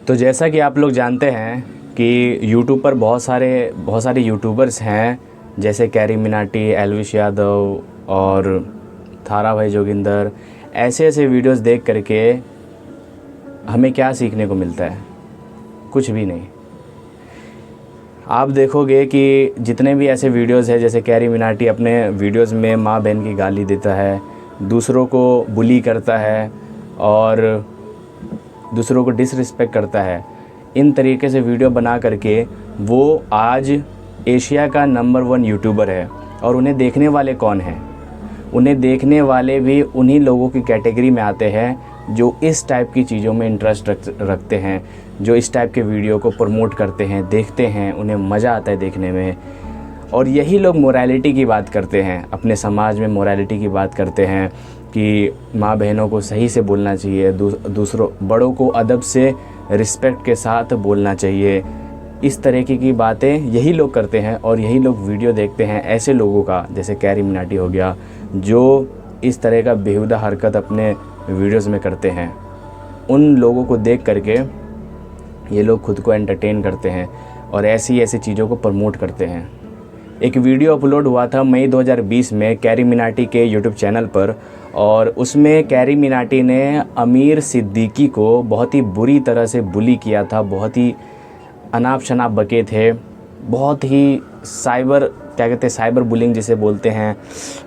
तो जैसा कि आप लोग जानते हैं कि यूट्यूब पर बहुत सारे यूट्यूबर्स हैं, जैसे कैरी मिनाटी, एल्विश यादव और थारा भाई जोगिंदर। ऐसे वीडियोस देख करके हमें क्या सीखने को मिलता है? कुछ भी नहीं। आप देखोगे कि जितने भी ऐसे वीडियोस हैं, जैसे कैरी मिनाटी अपने वीडियोस में माँ बहन की गाली देता है, दूसरों को बुली करता है और दूसरों को डिसरिस्पेक्ट करता है। इन तरीके से वीडियो बना करके वो आज एशिया का नंबर 1 यूट्यूबर है। और उन्हें देखने वाले कौन हैं? उन्हें देखने वाले भी उन्हीं लोगों की कैटेगरी में आते हैं जो इस टाइप की चीज़ों में इंटरेस्ट रखते हैं, जो इस टाइप के वीडियो को प्रमोट करते हैं, देखते हैं, उन्हें मज़ा आता है देखने में। और यही लोग मोरालिटी की बात करते हैं, अपने समाज में मोरालिटी की बात करते हैं कि माँ बहनों को सही से बोलना चाहिए, दूसरों बड़ों को अदब से रिस्पेक्ट के साथ बोलना चाहिए। इस तरीके की बातें यही लोग करते हैं और यही लोग वीडियो देखते हैं ऐसे लोगों का, जैसे कैरी मिनाटी हो गया, जो इस तरह का बेहुदा हरकत अपने वीडियोस में करते हैं। उन लोगों को देख करके ये लोग खुद को एंटरटेन करते हैं और ऐसी चीज़ों को प्रमोट करते हैं। एक वीडियो अपलोड हुआ था मई 2020 में कैरी मिनाटी के यूट्यूब चैनल पर, और उसमें कैरी मिनाटी ने आमिर सिद्दीकी को बहुत ही बुरी तरह से बुली किया था। बहुत ही अनाप शनाप बके थे, बहुत ही साइबर बुलिंग जिसे बोलते हैं।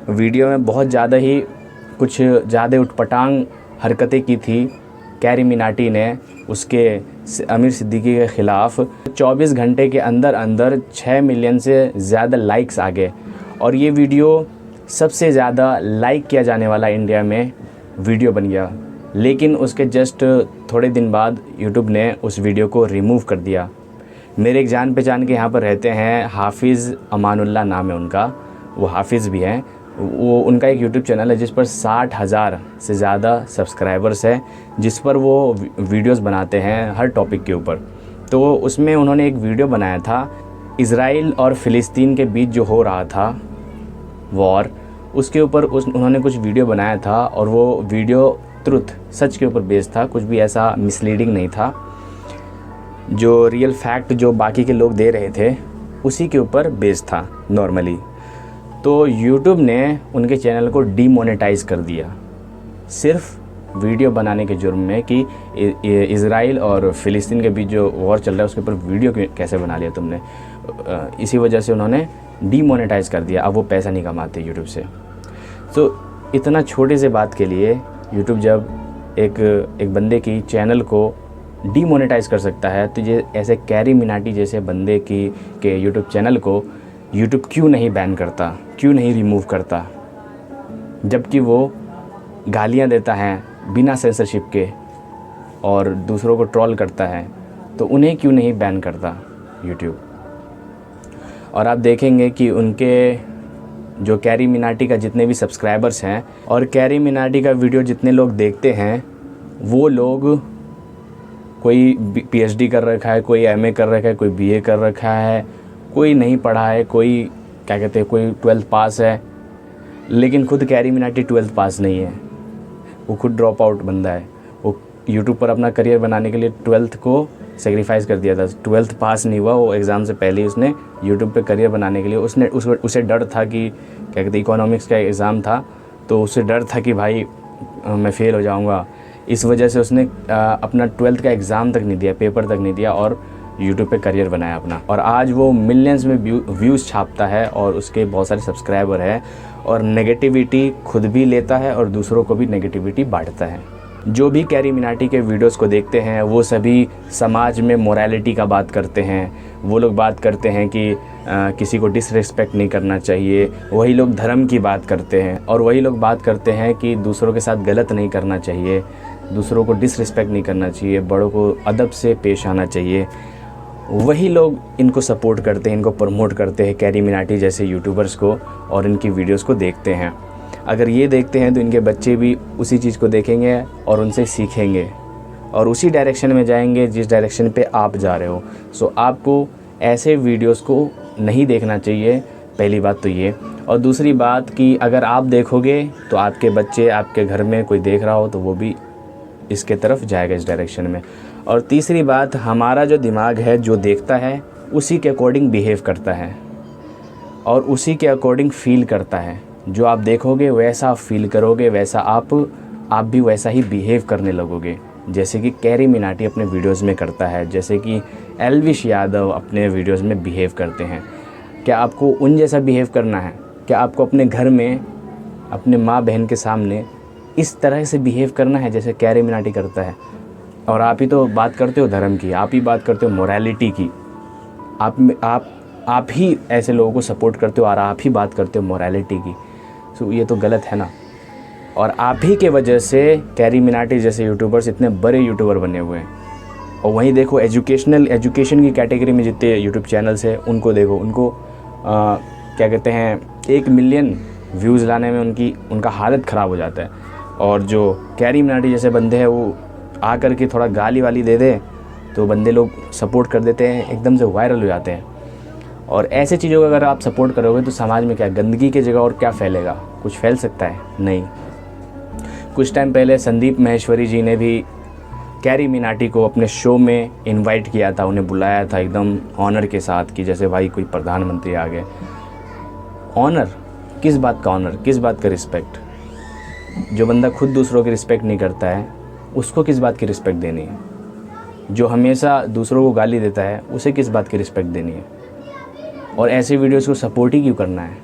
वीडियो में बहुत ज़्यादा उटपटांग हरकतें की थी कैरी मिनाटी ने उसके आमिर सिद्दीकी के ख़िलाफ़। 24 घंटे के अंदर 6 मिलियन से ज़्यादा लाइक्स आ गए और ये वीडियो सबसे ज़्यादा लाइक किया जाने वाला इंडिया में वीडियो बन गया। लेकिन उसके जस्ट थोड़े दिन बाद यूट्यूब ने उस वीडियो को रिमूव कर दिया। मेरे एक जान पहचान के यहाँ पर रहते हैं, हाफिज़ अमानुल्लाह नाम है उनका, वो हाफिज़ भी हैं। वो उनका एक यूट्यूब चैनल है जिस पर 60,000 से ज़्यादा सब्सक्राइबर्स हैं, जिस पर वो वीडियोस बनाते हैं हर टॉपिक के ऊपर। तो उसमें उन्होंने एक वीडियो बनाया था इज़राइल और फ़िलिस्तीन के बीच जो हो रहा था वॉर, उसके ऊपर उन्होंने कुछ वीडियो बनाया था और वो वीडियो ट्रुथ, सच के ऊपर बेस्ड था, कुछ भी ऐसा मिसलीडिंग नहीं था। जो रियल फैक्ट जो बाकी के लोग दे रहे थे उसी के ऊपर बेस्ड था नॉर्मली। तो यूट्यूब ने उनके चैनल को डीमोनेटाइज़ कर दिया सिर्फ वीडियो बनाने के जुर्म में कि इज़राइल और फ़िलिस्तीन के बीच जो वॉर चल रहा है उसके ऊपर वीडियो कैसे बना लिया तुमने। इसी वजह से उन्होंने डीमोनेटाइज़ कर दिया। अब वो पैसा नहीं कमाते यूट्यूब से। तो इतना छोटे से बात के लिए यूट्यूब जब एक बंदे की चैनल को डीमोनेटाइज़ कर सकता है, तो ये ऐसे कैरी मिनाटी जैसे बंदे के यूट्यूब चैनल को यूट्यूब क्यों नहीं बैन करता, क्यों नहीं रिमूव करता? जबकि वो गालियां देता है बिना सेंसरशिप के और दूसरों को ट्रोल करता है, तो उन्हें क्यों नहीं बैन करता यूट्यूब? और आप देखेंगे कि उनके जो कैरी मिनाटी का जितने भी सब्सक्राइबर्स हैं और कैरी मिनाटी का वीडियो जितने लोग देखते हैं, वो लोग कोई पीएचडी कर रखा है, कोई एमए कर रखा है, कोई बीए कर रखा है, कोई नहीं पढ़ा है, कोई कोई 12th पास है। लेकिन खुद कैरी मिनाटी 12th पास नहीं है, वो खुद ड्रॉप आउट बंदा है। वो यूट्यूब पर अपना करियर बनाने के लिए 12th को सेक्रीफाइस कर दिया था। 12th पास नहीं हुआ, वो एग्ज़ाम से पहले ही उसने यूट्यूब पे करियर बनाने के लिए उसे डर था कि इकोनॉमिक्स का एग्ज़ाम था, तो उसे डर था कि भाई मैं फ़ेल हो जाऊँगा। इस वजह से उसने अपना 12th का एग्ज़ाम तक नहीं दिया, पेपर तक नहीं दिया और यूट्यूब पे करियर बनाया अपना। और आज वो मिलियंस में व्यूज़ छापता है और उसके बहुत सारे सब्सक्राइबर हैं और नेगेटिविटी खुद भी लेता है और दूसरों को भी नेगेटिविटी बांटता है। जो भी कैरी मिनाटी के वीडियोस को देखते हैं वो सभी समाज में मोरालिटी का बात करते हैं। वो लोग बात करते हैं कि किसी को डिसरिस्पेक्ट नहीं करना चाहिए। वही लोग धर्म की बात करते हैं और वही लोग बात करते हैं कि दूसरों के साथ गलत नहीं करना चाहिए, दूसरों को डिसरिस्पेक्ट नहीं करना चाहिए, बड़ों को अदब से पेश आना चाहिए। वही लोग इनको सपोर्ट करते हैं, इनको प्रमोट करते हैं, कैरी मिनाटी जैसे यूट्यूबर्स को, और इनकी वीडियोस को देखते हैं। अगर ये देखते हैं तो इनके बच्चे भी उसी चीज़ को देखेंगे और उनसे सीखेंगे और उसी डायरेक्शन में जाएंगे जिस डायरेक्शन पे आप जा रहे हो। सो आपको ऐसे वीडियोस को नहीं देखना चाहिए, पहली बात तो ये। और दूसरी बात कि अगर आप देखोगे तो आपके बच्चे, आपके घर में कोई देख रहा हो तो वो भी इसके तरफ जाएगा, इस डायरेक्शन में। और तीसरी बात, हमारा जो दिमाग है जो देखता है उसी के अकॉर्डिंग बिहेव करता है और उसी के अकॉर्डिंग फ़ील करता है। जो आप देखोगे वैसा आप फील करोगे, वैसा आप भी वैसा ही बिहेव करने लगोगे। जैसे कि कैरी मिनाटी अपने वीडियोज़ में करता है, जैसे कि एल्विश यादव अपने वीडियोज़ में बिहेव करते हैं। क्या आपको उन जैसा बिहेव करना है? क्या आपको अपने घर में अपने माँ बहन के सामने इस तरह से बिहेव करना है जैसे कैरी मिनाटी करता है? और आप ही तो बात करते हो धर्म की, आप ही बात करते हो मोरालिटी की, आप ही ऐसे लोगों को सपोर्ट करते हो और आप ही बात करते हो मोरालिटी की। सो ये तो गलत है ना। और आप ही के वजह से कैरी मिनाटी जैसे यूट्यूबर्स इतने बड़े यूट्यूबर बने हुए हैं। और वहीं देखो एजुकेशन की कैटेगरी में जितने यूट्यूब चैनल्स हैं उनको देखो, उनको क्या कहते हैं 1 मिलियन व्यूज़ लाने में उनका हालत ख़राब हो जाता है। और जो कैरी मिनाटी जैसे बंदे हैं वो आकर के थोड़ा गाली वाली दे दे तो बंदे लोग सपोर्ट कर देते हैं, एकदम से वायरल हो जाते हैं। और ऐसे चीज़ों का अगर आप सपोर्ट करोगे तो समाज में क्या गंदगी की जगह और क्या फैलेगा? कुछ फैल सकता है? नहीं। कुछ टाइम पहले संदीप माहेश्वरी जी ने भी कैरी मिनाटी को अपने शो में इनवाइट किया था, उन्हें बुलाया था एकदम ऑनर के साथ कि जैसे भाई कोई प्रधानमंत्री आ गए। ऑनर? किस बात का ऑनर? किस बात का रिस्पेक्ट? जो बंदा खुद दूसरों की रिस्पेक्ट नहीं करता है उसको किस बात की रिस्पेक्ट देनी है? जो हमेशा दूसरों को गाली देता है उसे किस बात की रिस्पेक्ट देनी है? और ऐसे वीडियोस को सपोर्ट ही क्यों करना है?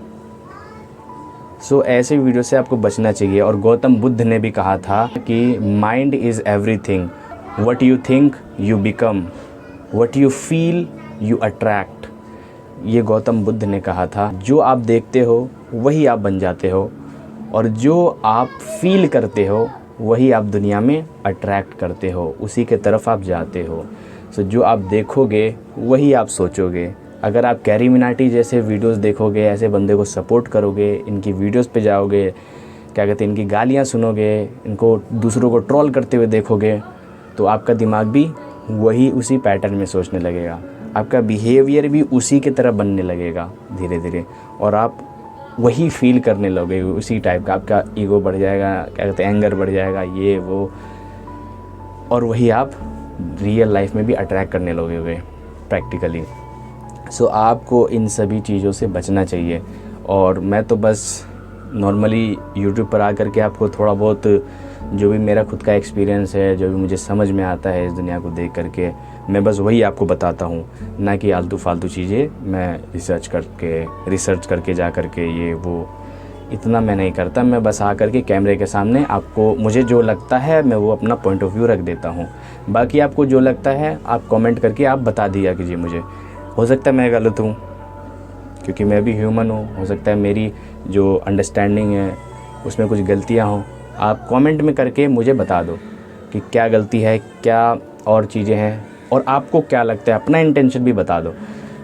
सो ऐसे वीडियो से आपको बचना चाहिए। और गौतम बुद्ध ने भी कहा था कि mind is everything, what you think you become, what you feel you attract. ये गौतम बुद्ध ने कहा था। जो आप देखते हो वही आप बन जाते हो और जो आप फील करते हो वही आप दुनिया में अट्रैक्ट करते हो, उसी के तरफ आप जाते हो। सो जो आप देखोगे वही आप सोचोगे। अगर आप कैरी मिनाटी जैसे वीडियोस देखोगे, ऐसे बंदे को सपोर्ट करोगे, इनकी वीडियोस पे जाओगे, क्या कहते हैं इनकी गालियाँ सुनोगे, इनको दूसरों को ट्रोल करते हुए देखोगे, तो आपका दिमाग भी वही उसी पैटर्न में सोचने लगेगा, आपका बिहेवियर भी उसी की तरह बनने लगेगा धीरे धीरे, और आप वही फील करने लगोगे उसी टाइप का। आपका ईगो बढ़ जाएगा, क्या कहते हैं एंगर बढ़ जाएगा, ये वो, और वही आप रियल लाइफ में भी अट्रैक्ट करने लगोगे प्रैक्टिकली। सो आपको इन सभी चीज़ों से बचना चाहिए। और मैं तो बस नॉर्मली यूट्यूब पर आकर के आपको थोड़ा बहुत जो भी मेरा खुद का एक्सपीरियंस है, जो भी मुझे समझ में आता है इस दुनिया को देख करके, मैं बस वही आपको बताता हूँ, ना कि आलतू फालतू चीज़ें मैं रिसर्च करके जा करके ये वो इतना मैं नहीं करता। मैं बस आकर के कैमरे के सामने आपको मुझे जो लगता है मैं वो अपना पॉइंट ऑफ व्यू रख देता हूँ। बाकी आपको जो लगता है आप कमेंट करके आप बता दिया कीजिए मुझे। हो सकता है मैं गलत हूँ क्योंकि मैं भी ह्यूमन हूँ, हो सकता है मेरी जो अंडरस्टैंडिंग है उसमें कुछ गलतियाँ हों। आप कमेंट में करके मुझे बता दो कि क्या गलती है, क्या और चीज़ें हैं, और आपको क्या लगता है, अपना इंटेंशन भी बता दो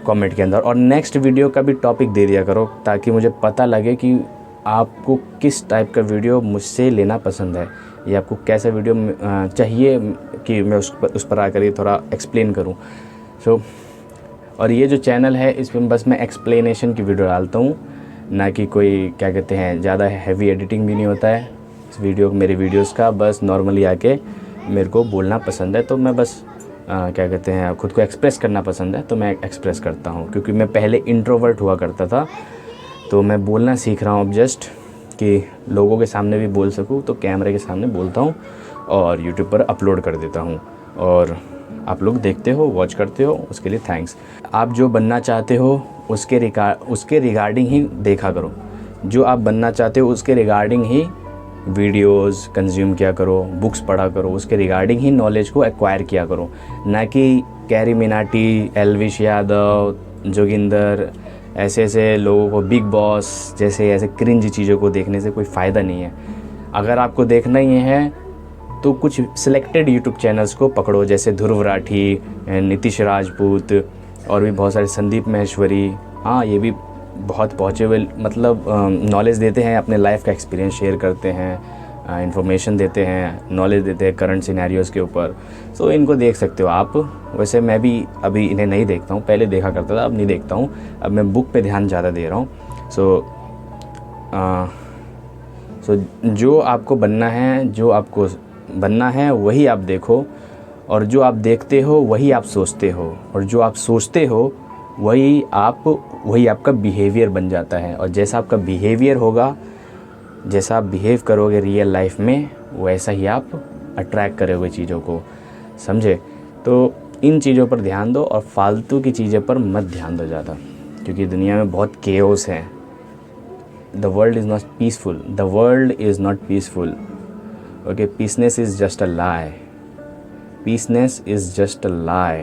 कमेंट के अंदर। और नेक्स्ट वीडियो का भी टॉपिक दे दिया करो ताकि मुझे पता लगे कि आपको किस टाइप का वीडियो मुझसे लेना पसंद है या आपको कैसा वीडियो चाहिए कि मैं उस पर आकर ये थोड़ा एक्सप्लेन करूँ। सो और ये जो चैनल है इसमें बस मैं एक्सप्लेनेशन की वीडियो डालता हूँ, ना कि कोई क्या कहते हैं ज़्यादा हैवी एडिटिंग भी नहीं होता है इस मेरे वीडियोस का। बस नॉर्मली आके मेरे को बोलना पसंद है तो मैं बस क्या कहते हैं खुद को एक्सप्रेस करना पसंद है तो मैं एक्सप्रेस करता हूँ। क्योंकि मैं पहले इंट्रोवर्ट हुआ करता था तो मैं बोलना सीख रहा हूँ अब जस्ट, कि लोगों के सामने भी बोल सकूँ, तो कैमरे के सामने बोलता हूँ और यूट्यूब पर अपलोड कर देता हूँ और आप लोग देखते हो, वॉच करते हो, उसके लिए थैंक्स। आप जो बनना चाहते हो उसके रिगार्डिंग ही देखा करो, जो आप बनना चाहते हो उसके रिगार्डिंग ही वीडियोस कंज्यूम किया करो, बुक्स पढ़ा करो, उसके रिगार्डिंग ही नॉलेज को एक्वायर किया करो, ना कि कैरी मिनाटी, एल्विश यादव, जोगिंदर ऐसे लोगों को, बिग बॉस जैसे ऐसे क्रिंज चीज़ों को देखने से कोई फ़ायदा नहीं है। अगर आपको देखना ही है तो कुछ सिलेक्टेड यूट्यूब चैनल्स को पकड़ो, जैसे ध्रुव राठी, नीतीश राजपूत और भी बहुत सारे, संदीप माहेश्वरी। हाँ, ये भी बहुत पहुँचे हुए, मतलब नॉलेज देते हैं, अपने लाइफ का एक्सपीरियंस शेयर करते हैं, इन्फॉर्मेशन देते हैं, नॉलेज देते हैं करंट सिनेरियोज़ के ऊपर। सो इनको देख सकते हो आप। वैसे मैं भी अभी इन्हें नहीं देखता हूँ, पहले देखा करता था, अब नहीं देखता हूँ, अब मैं बुक पे ध्यान ज़्यादा दे रहा हूँ। सो जो आपको बनना है, वही आप देखो और जो आप देखते हो वही आप सोचते हो, और जो आप सोचते हो वही आपका बिहेवियर बन जाता है। और जैसा आपका बिहेवियर होगा, जैसा आप बिहेव करोगे रियल लाइफ में, वैसा ही आप अट्रैक्ट करोगे चीज़ों को, समझे। तो इन चीज़ों पर ध्यान दो और फालतू की चीज़ों पर मत ध्यान दो ज़्यादा, क्योंकि दुनिया में बहुत केओस है। The world is not peaceful, the world is not peaceful, okay. Peaceness is just a lie, peaceness is just a lie,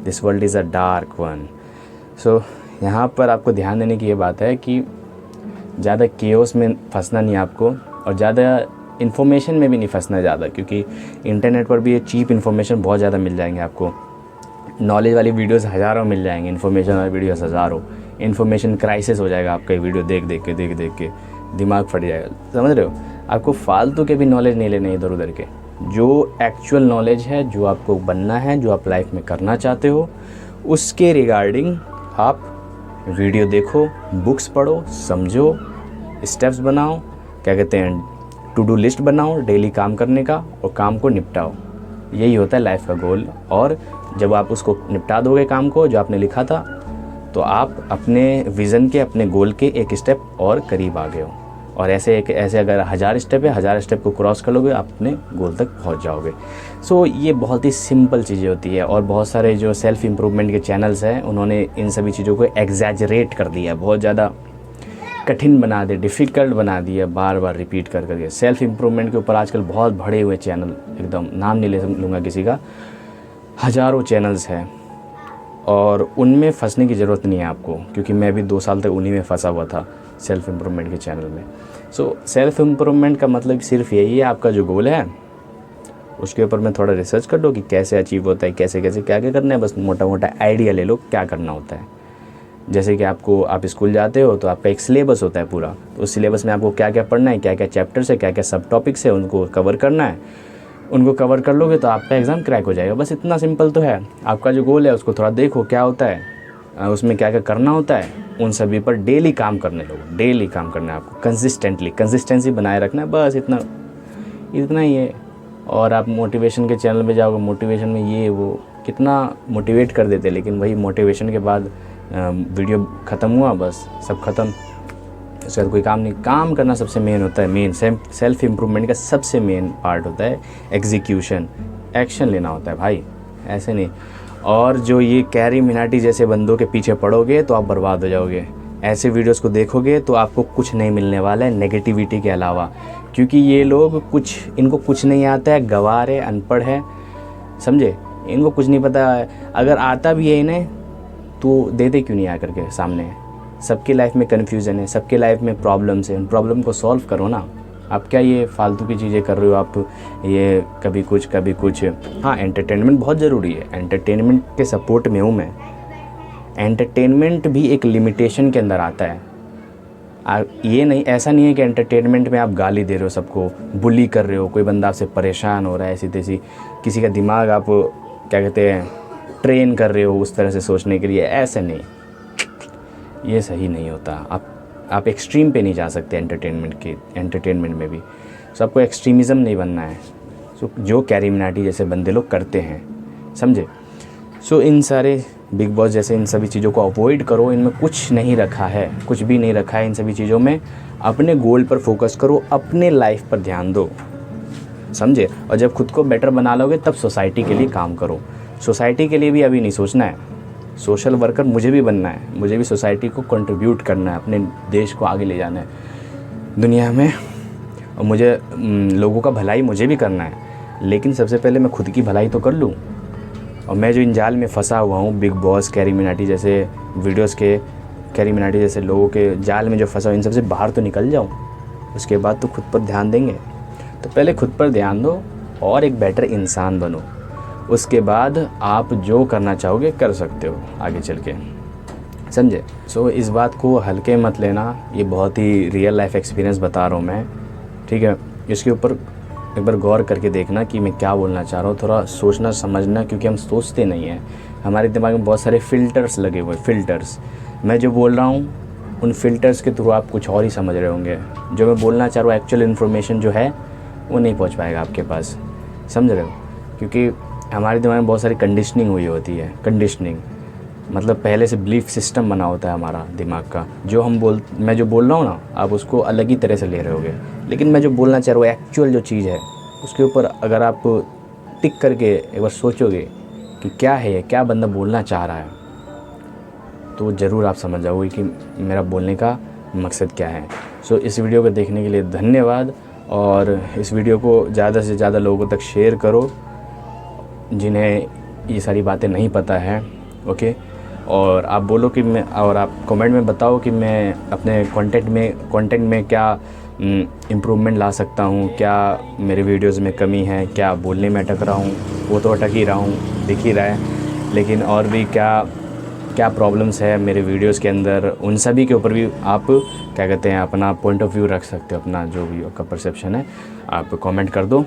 this world is a dark one. So यहाँ पर आपको ध्यान देने की ये बात है कि ज़्यादा केओस में फंसना नहीं आपको, और ज़्यादा इन्फॉर्मेशन में भी नहीं फंसना ज़्यादा, क्योंकि इंटरनेट पर भी ये चीप इन्फॉर्मेशन बहुत ज़्यादा मिल जाएंगे आपको। नॉलेज वाली वीडियोस हज़ारों मिल जाएंगी, इन्फॉर्मेशन वाली वीडियोस हज़ारों। इन्फॉर्मेशन क्राइसिस हो जाएगा आपका, ये वीडियो देख देख के दिमाग फट जाएगा, समझ रहे हो। आपको फालतू के भी नॉलेज नहीं लेने इधर उधर के, जो एक्चुअल नॉलेज है, जो आपको बनना है, जो आप लाइफ में करना चाहते हो, उसके रिगार्डिंग आप वीडियो देखो, बुक्स पढ़ो, समझो, स्टेप्स बनाओ, क्या कहते हैं, टू डू लिस्ट बनाओ डेली काम करने का, और काम को निपटाओ। यही होता है लाइफ का गोल। और जब आप उसको निपटा दोगे काम को जो आपने लिखा था, तो आप अपने विज़न के, अपने गोल के एक स्टेप और करीब आ गए हो। और ऐसे अगर 1000 स्टेप है, 1000 स्टेप को क्रॉस कर लोगे, आप अपने गोल तक पहुंच जाओगे। सो ये बहुत ही सिंपल चीज़ें होती है। और बहुत सारे जो सेल्फ़ इम्प्रूवमेंट के चैनल्स हैं, उन्होंने इन सभी चीज़ों को एग्जैजरेट कर दिया, बहुत ज़्यादा कठिन बना दिया, डिफ़िकल्ट बना दिया, बार बार रिपीट कर करके। सेल्फ़ इम्प्रूवमेंट के ऊपर आजकल बहुत भरे हुए चैनल, एकदम नाम नहीं ले लूँगा किसी का, हज़ारों चैनल्स हैं, और उनमें फंसने की ज़रूरत नहीं है आपको, क्योंकि मैं भी 2 साल तक उन्हीं में फंसा हुआ था, सेल्फ़ इम्प्रूवमेंट के चैनल में। सो सेल्फ़ इम्प्रूवमेंट का मतलब सिर्फ यही है, आपका जो गोल है उसके ऊपर में थोड़ा रिसर्च कर लो कि कैसे अचीव होता है, कैसे कैसे क्या क्या करना है, बस मोटा मोटा आइडिया ले लो क्या करना होता है। जैसे कि आप स्कूल जाते हो तो आपका एक सिलेबस होता है पूरा, तो उस सिलेबस में आपको क्या क्या पढ़ना है, क्या क्या चैप्टर्स है, क्या क्या सब टॉपिक्स है, उनको कवर करना है। उनको कवर कर लोगे तो आपका एग्ज़ाम क्रैक हो जाएगा, बस इतना सिंपल तो है। आपका जो गोल है उसको थोड़ा देखो क्या होता है, उसमें क्या क्या करना होता है, उन सभी पर डेली काम करने लोगो, डेली काम करना है आपको, कंसिस्टेंसी बनाए रखना है, बस इतना ही है। और आप मोटिवेशन के चैनल पे जाओगे, मोटिवेशन में ये वो कितना मोटिवेट कर देते, लेकिन वही मोटिवेशन के बाद वीडियो ख़त्म हुआ, बस सब ख़त्म, उसके बाद कोई काम नहीं। काम करना सबसे मेन होता है, मेन सेल्फ़ इम्प्रूवमेंट का सबसे मेन पार्ट होता है एग्जीक्यूशन, एक्शन लेना होता है भाई, ऐसे नहीं। और जो ये कैरी मिनाटी जैसे बंदों के पीछे पड़ोगे तो आप बर्बाद हो जाओगे। ऐसे वीडियोस को देखोगे तो आपको कुछ नहीं मिलने वाला है नेगेटिविटी के अलावा, क्योंकि ये लोग इनको कुछ नहीं आता है, गंवार है, अनपढ़ है, समझे, इनको कुछ नहीं पता है। अगर आता भी है इन्हें तो देते क्यों नहीं आकर के सामने। सबकी लाइफ में कन्फ्यूज़न है, सबके लाइफ में प्रॉब्लम्स हैं, उन प्रॉब्लम को सॉल्व करो ना। आप क्या ये फालतू की चीज़ें कर रहे हो, आप ये कभी कुछ। हाँ, एंटरटेनमेंट बहुत ज़रूरी है, एंटरटेनमेंट के सपोर्ट में हूँ मैं। एंटरटेनमेंट भी एक लिमिटेशन के अंदर आता है। ये नहीं, ऐसा नहीं है कि एंटरटेनमेंट में आप गाली दे रहे हो, सबको बुली कर रहे हो, कोई बंदा आपसे परेशान हो रहा है, ऐसी तैसी किसी का दिमाग आप क्या कहते हैं ट्रेन कर रहे हो उस तरह से सोचने के लिए, ऐसे नहीं, ये सही नहीं होता। आप एक्सट्रीम पे नहीं जा सकते एंटरटेनमेंट में भी। सो आपको एक्सट्रीमिज़म नहीं बनना है, सो जो कैरी मिनाटी जैसे बंदे लोग करते हैं, समझे। सो इन सारे बिग बॉस जैसे इन सभी चीज़ों को अवॉइड करो, इनमें कुछ नहीं रखा है, कुछ भी नहीं रखा है इन सभी चीज़ों में। अपने गोल पर फोकस करो, अपने लाइफ पर ध्यान दो, समझे। और जब खुद को बेटर बना लोगे तब सोसाइटी के लिए काम करो। सोसाइटी के लिए भी अभी नहीं सोचना है, सोशल वर्कर मुझे भी बनना है, मुझे भी सोसाइटी को कंट्रीब्यूट करना है, अपने देश को आगे ले जाना है दुनिया में, और मुझे लोगों का भलाई मुझे भी करना है। लेकिन सबसे पहले मैं खुद की भलाई तो कर लूँ। और मैं जो इन जाल में फंसा हुआ हूँ, बिग बॉस, कैरी मिनाटी जैसे वीडियोस के, कैरी मिनाटी जैसे लोगों के जाल में जो फंसा हूँ, इन सबसे बाहर तो निकल जाऊँ, उसके बाद तो खुद पर ध्यान देंगे। तो पहले खुद पर ध्यान दो और एक बेटर इंसान बनो, उसके बाद आप जो करना चाहोगे कर सकते हो आगे चल के, समझे। सो इस बात को हल्के मत लेना, ये बहुत ही रियल लाइफ एक्सपीरियंस बता रहा हूँ मैं, ठीक है। इसके ऊपर एक बार गौर करके देखना कि मैं क्या बोलना चाह रहा हूँ, थोड़ा सोचना समझना, क्योंकि हम सोचते नहीं हैं, हमारे दिमाग में बहुत सारे फ़िल्टर्स लगे हुए हैं, फ़िल्टर्स। मैं जो बोल रहा हूँ उन फ़िल्टर्स के थ्रू आप कुछ और ही समझ रहे होंगे, जो मैं बोलना चाह रहा हूँ एक्चुअल इन्फॉर्मेशन जो है वो नहीं पहुँच पाएगा आपके पास, समझ रहे हो। क्योंकि हमारे दिमाग में बहुत सारी कंडीशनिंग हुई होती है। कंडीशनिंग मतलब पहले से बिलीफ सिस्टम बना होता है हमारा दिमाग का, जो मैं जो बोल रहा हूँ ना, आप उसको अलग ही तरह से ले रहे होगे, लेकिन मैं जो बोलना चाह रहा हूँ एक्चुअल जो चीज़ है उसके ऊपर अगर आप टिक करके एक बार सोचोगे कि क्या है ये, क्या बंदा बोलना चाह रहा है, तो ज़रूर आप समझ जाओगे कि मेरा बोलने का मकसद क्या है। सो इस वीडियो को देखने के लिए धन्यवाद, और इस वीडियो को ज़्यादा से ज़्यादा लोगों तक शेयर करो जिन्हें ये सारी बातें नहीं पता है। ओके, और आप बोलो कि मैं, और आप कमेंट में बताओ कि मैं अपने कंटेंट में क्या इम्प्रूवमेंट ला सकता हूँ, क्या मेरे वीडियोस में कमी है, क्या बोलने में अटक रहा हूँ, वो तो अटक ही रहा हूँ, दिख ही रहा है, लेकिन और भी क्या क्या प्रॉब्लम्स है मेरे वीडियोस के अंदर, उन सभी के ऊपर भी आप क्या कहते हैं अपना पॉइंट ऑफ व्यू रख सकते हो, अपना जो भी आपका परसेप्शन है आप कमेंट कर दो।